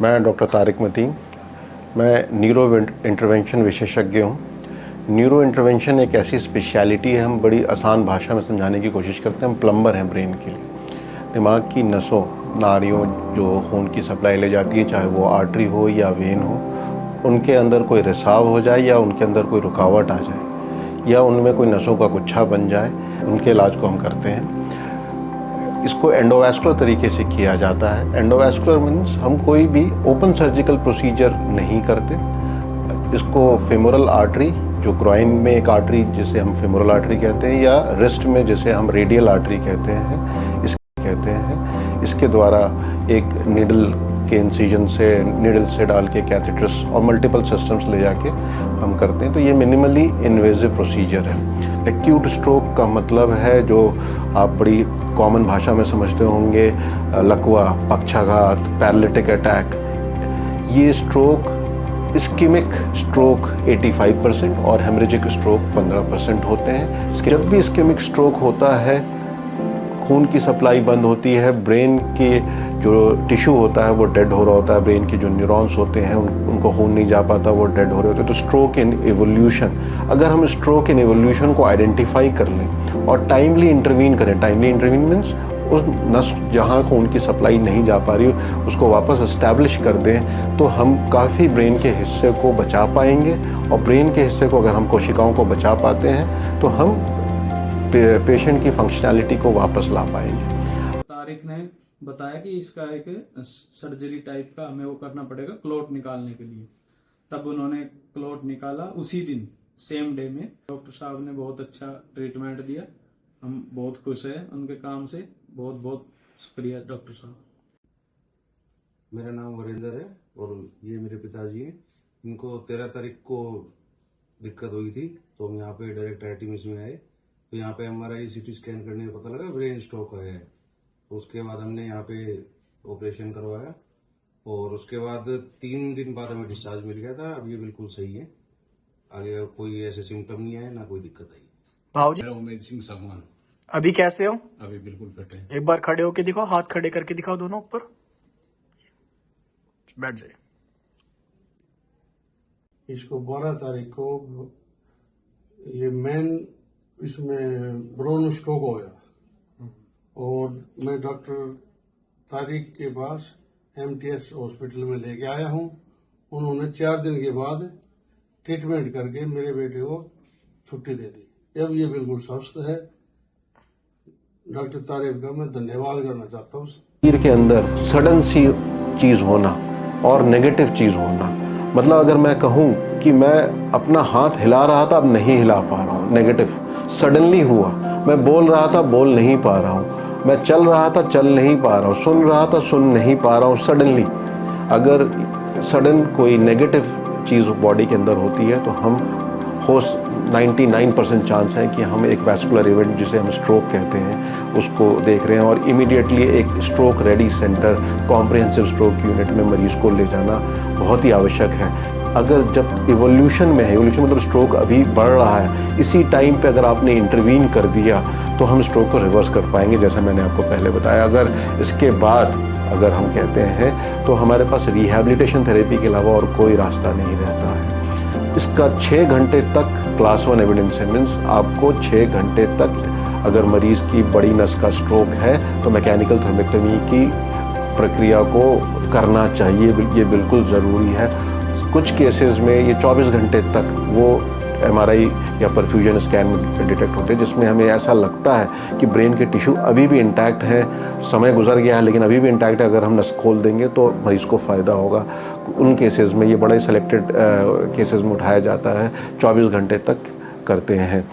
मैं डॉक्टर तारिक मतीन, मैं neuro intervention विशेषज्ञ हूँ। न्यूरो इंटरवेंशन एक ऐसी स्पेशलिटी है, हम बड़ी आसान भाषा में समझाने की कोशिश करते हैं। हम प्लम्बर हैं ब्रेन के लिए। दिमाग की नसों, नाड़ियों जो खून की सप्लाई ले जाती है, चाहे वो आर्टरी हो या वेन हो, उनके अंदर कोई रिसाव हो जाए या उनके अंदर कोई रुकावट आ जाए या उनमें कोई नसों का गुच्छा बन जाए, उनके इलाज को हम करते हैं। इसको एंडोवैस्कुलर तरीके से किया जाता है। एंडोवैस्कुलर मीन्स हम कोई भी ओपन सर्जिकल प्रोसीजर नहीं करते। इसको फेमोरल आर्टरी, जो ग्रॉइन में एक आर्टरी जिसे हम फेमोरल आर्टरी कहते हैं, या रिस्ट में जिसे हम रेडियल आर्टरी कहते हैं, इसके द्वारा एक नीडल के इंसिजन से, नीडल से डाल के कैथेटर्स और मल्टीपल सिस्टम्स ले जाके हम करते हैं। तो ये मिनिमली इन्वेजिव प्रोसीजर है। एक्यूट स्ट्रोक का मतलब है, जो आप बड़ी कॉमन भाषा में समझते होंगे, लकवा, पक्षाघात, पैरालिटिक अटैक। ये स्ट्रोक, इस्केमिक स्ट्रोक 85% और हेमरेजिक स्ट्रोक 15% होते हैं। जब भी इस्केमिक स्ट्रोक होता है, खून की सप्लाई बंद होती है, ब्रेन के जो टिश्यू होता है वो डेड हो रहा होता है, ब्रेन के जो न्यूरॉन्स होते हैं उनको खून नहीं जा पाता, वो डेड हो रहे होते हैं। तो स्ट्रोक इन एवोल्यूशन, अगर हम स्ट्रोक इन एवोल्यूशन को आइडेंटिफाई कर लें और टाइमली इंटरवीन करें, टाइमली इंटरवीन मीन्स उस नस जहाँ खून की सप्लाई नहीं जा पा रही उसको वापस एस्टैब्लिश कर दें, तो हम काफ़ी ब्रेन के हिस्से को बचा पाएंगे। और ब्रेन के हिस्से को अगर हम कोशिकाओं को बचा पाते हैं तो हम पेशेंट की फंक्शनैलिटी को वापस ला पाएंगे। तारिक ने बताया कि इसका एक सर्जरी टाइप का हमें वो करना पड़ेगा क्लॉट निकालने के लिए। तब उन्होंने क्लॉट निकाला उसी दिन, सेम डे में। डॉक्टर साहब ने बहुत अच्छा ट्रीटमेंट दिया। हम बहुत खुश हैं उनके काम से। बहुत बहुत शुक्रिया डॉक्टर साहब। मेरा नाम वरिंदर है और ये मेरे पिताजी हैं। इनको 13 तारीख को दिक्कत हुई थी, तो हम यहाँ पे डायरेक्ट आईटीएमएस में आए। तो यहाँ पे MRI CT स्कैन करने में पता लगा ब्रेन स्ट्रोक आया है। तो उसके बाद हमने यहाँ पे ऑपरेशन करवाया और उसके बाद 3 दिन बाद हमें डिस्चार्ज मिल गया था। अब ये बिल्कुल सही है, आगे कोई ऐसे सिम्टम नहीं आए, ना कोई दिक्कत आई। भाऊजी, मेरा उमेद सिंह सामान। अभी कैसे हो? अभी बिल्कुल फिट है। एक बार खड़े होके दिखाओ, हाथ खड़े करके दिखाओ दोनों ऊपर। बैठ जाइए। इसको 12 तारीख को ये मेन इसमें ब्रेन स्ट्रोक हो गया और मैं डॉक्टर तारिक के पास MTS हॉस्पिटल में लेके आया हूँ। उन्होंने 4 दिन के बाद ट्रीटमेंट करके मेरे बेटे को छुट्टी दे दी। अब ये बिल्कुल स्वस्थ है। डॉक्टर तारिक का मैं धन्यवाद करना चाहता हूँ। शरीर के अंदर सडन सी चीज़ होना और नेगेटिव चीज़ होना, मतलब अगर मैं कहूँ कि मैं अपना हाथ हिला रहा था, अब नहीं हिला पा रहा हूँ, नेगेटिव सडनली हुआ। मैं बोल रहा था, बोल नहीं पा रहा हूँ। मैं चल रहा था, चल नहीं पा रहा हूँ। सुन रहा था, सुन नहीं पा रहा हूँ। सडनली अगर सडन कोई नेगेटिव चीज़ बॉडी के अंदर होती है तो हम 99% चांस है कि हम एक वैस्कुलर इवेंट, जिसे हम स्ट्रोक कहते हैं, उसको देख रहे हैं। और इमीडिएटली एक stroke ready centre, comprehensive stroke unit में मरीज को ले जाना बहुत ही आवश्यक है। अगर जब इवोल्यूशन में है, इवोल्यूशन मतलब स्ट्रोक अभी बढ़ रहा है, इसी टाइम पे अगर आपने इंटरवीन कर दिया तो हम स्ट्रोक को रिवर्स कर पाएंगे, जैसा मैंने आपको पहले बताया। अगर इसके बाद अगर हम कहते हैं तो हमारे पास रिहैबिलिटेशन थेरेपी के अलावा और कोई रास्ता नहीं रहता है। इसका 6 घंटे तक क्लास 1 एविडेंस है, मीन्स आपको 6 घंटे तक अगर मरीज की बड़ी नस का स्ट्रोक है तो मैकेनिकल थ्रोम्बेक्टमी की प्रक्रिया को करना चाहिए। ये बिल्कुल ज़रूरी है। कुछ केसेस में ये 24 घंटे तक वो MRI या परफ्यूजन स्कैन में डिटेक्ट होते हैं, जिसमें हमें ऐसा लगता है कि ब्रेन के टिश्यू अभी भी इंटैक्ट है। समय गुजर गया है लेकिन अभी भी इंटैक्ट है। अगर हम नस खोल देंगे तो मरीज़ को फ़ायदा होगा। उन केसेस में, ये बड़े सेलेक्टेड केसेस में उठाया जाता है, 24 घंटे तक करते हैं।